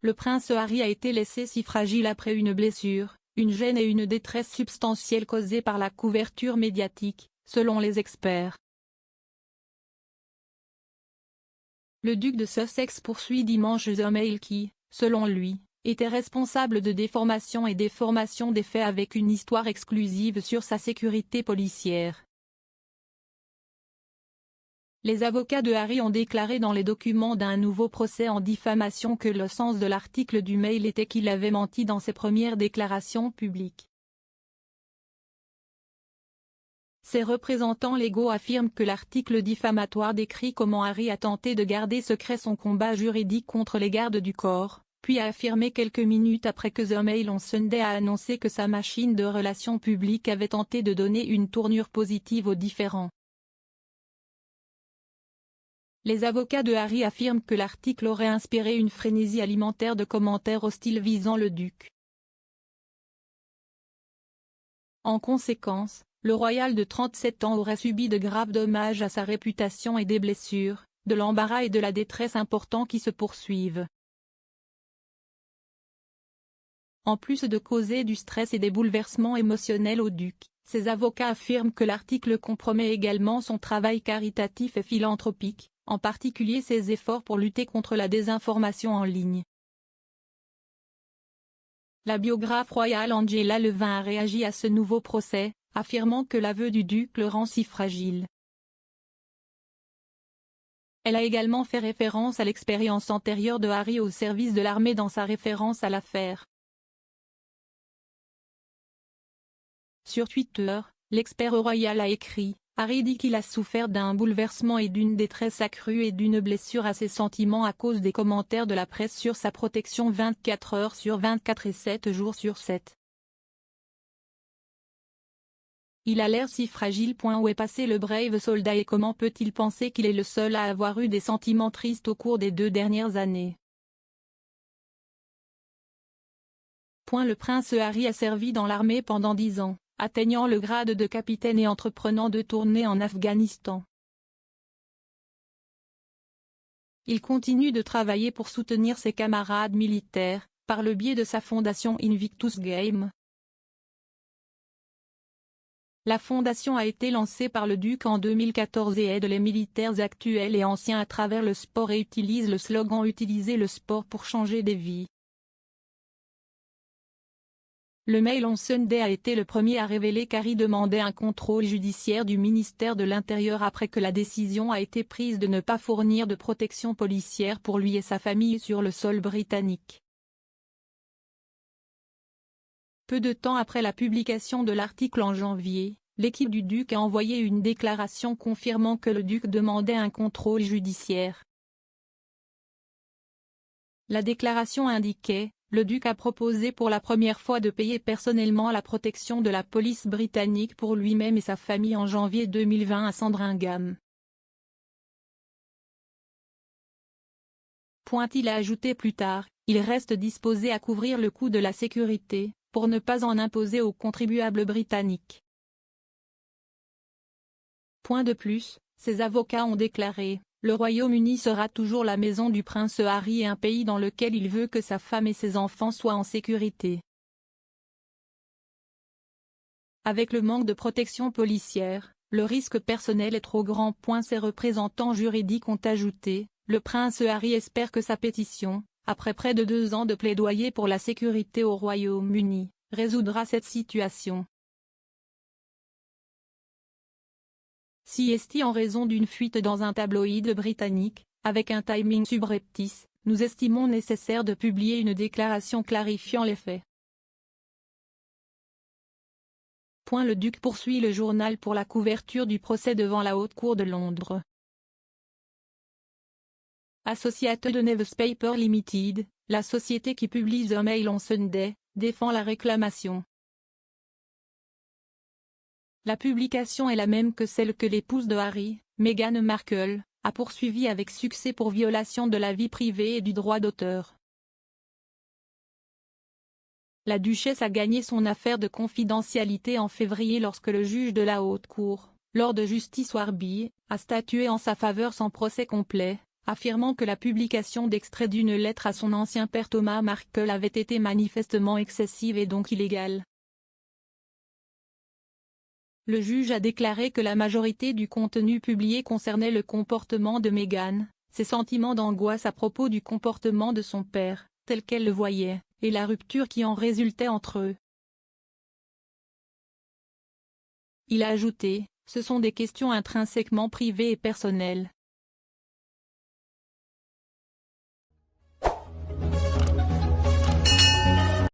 Le prince Harry a été laissé si fragile après une blessure, une gêne et une détresse substantielle causée par la couverture médiatique, selon les experts. Le duc de Sussex poursuit dimanche The Mail qui, selon lui, était responsable de déformation et déformation des faits avec une histoire exclusive sur sa sécurité policière. Les avocats de Harry ont déclaré dans les documents d'un nouveau procès en diffamation que le sens de l'article du Mail était qu'il avait menti dans ses premières déclarations publiques. Ses représentants légaux affirment que l'article diffamatoire décrit comment Harry a tenté de garder secret son combat juridique contre les gardes du corps, puis a affirmé quelques minutes après que The Mail on Sunday a annoncé que sa machine de relations publiques avait tenté de donner une tournure positive aux différends. Les avocats de Harry affirment que l'article aurait inspiré une frénésie alimentaire de commentaires hostiles visant le duc. En conséquence, le royal de 37 ans aurait subi de graves dommages à sa réputation et des blessures, de l'embarras et de la détresse importants qui se poursuivent. En plus de causer du stress et des bouleversements émotionnels au duc, ses avocats affirment que l'article compromet également son travail caritatif et philanthropique, en particulier ses efforts pour lutter contre la désinformation en ligne. La biographe royale Angela Levin a réagi à ce nouveau procès, affirmant que l'aveu du duc le rend si fragile. Elle a également fait référence à l'expérience antérieure de Harry au service de l'armée dans sa référence à l'affaire. Sur Twitter, l'expert royal a écrit: Harry dit qu'il a souffert d'un bouleversement et d'une détresse accrue et d'une blessure à ses sentiments à cause des commentaires de la presse sur sa protection 24 heures sur 24 et 7 jours sur 7. Il a l'air si fragile. Où est passé le brave soldat et comment peut-il penser qu'il est le seul à avoir eu des sentiments tristes au cours des 2 dernières années? Le prince Harry a servi dans l'armée pendant 10 ans, atteignant le grade de capitaine et entreprenant 2 tournées en Afghanistan. Il continue de travailler pour soutenir ses camarades militaires, par le biais de sa fondation Invictus Games. La fondation a été lancée par le duc en 2014 et aide les militaires actuels et anciens à travers le sport et utilise le slogan « Utiliser le sport pour changer des vies ». Le Mail on Sunday a été le premier à révéler qu'Harry demandait un contrôle judiciaire du ministère de l'Intérieur après que la décision a été prise de ne pas fournir de protection policière pour lui et sa famille sur le sol britannique. Peu de temps après la publication de l'article en janvier, l'équipe du duc a envoyé une déclaration confirmant que le duc demandait un contrôle judiciaire. La déclaration indiquait: le duc a proposé pour la première fois de payer personnellement la protection de la police britannique pour lui-même et sa famille en janvier 2020 à Sandringham. Il a ajouté plus tard: il reste disposé à couvrir le coût de la sécurité, pour ne pas en imposer aux contribuables britanniques. De plus, ses avocats ont déclaré: le Royaume-Uni sera toujours la maison du prince Harry et un pays dans lequel il veut que sa femme et ses enfants soient en sécurité. Avec le manque de protection policière, le risque personnel est trop grand. Ses représentants juridiques ont ajouté: le prince Harry espère que sa pétition, après près de 2 ans de plaidoyer pour la sécurité au Royaume-Uni, résoudra cette situation. CST en raison d'une fuite dans un tabloïd britannique, avec un timing subreptice, nous estimons nécessaire de publier une déclaration clarifiant les faits. Le duc poursuit le journal pour la couverture du procès devant la Haute Cour de Londres. Associated Newspaper Limited, la société qui publie The Mail on Sunday, défend la réclamation. La publication est la même que celle que l'épouse de Harry, Meghan Markle, a poursuivie avec succès pour violation de la vie privée et du droit d'auteur. La duchesse a gagné son affaire de confidentialité en février lorsque le juge de la Haute Cour, Lord Justice Warby, a statué en sa faveur sans procès complet, affirmant que la publication d'extraits d'une lettre à son ancien père Thomas Markle avait été manifestement excessive et donc illégale. Le juge a déclaré que la majorité du contenu publié concernait le comportement de Meghan, ses sentiments d'angoisse à propos du comportement de son père, tel qu'elle le voyait, et la rupture qui en résultait entre eux. Il a ajouté, ce sont des questions intrinsèquement privées et personnelles.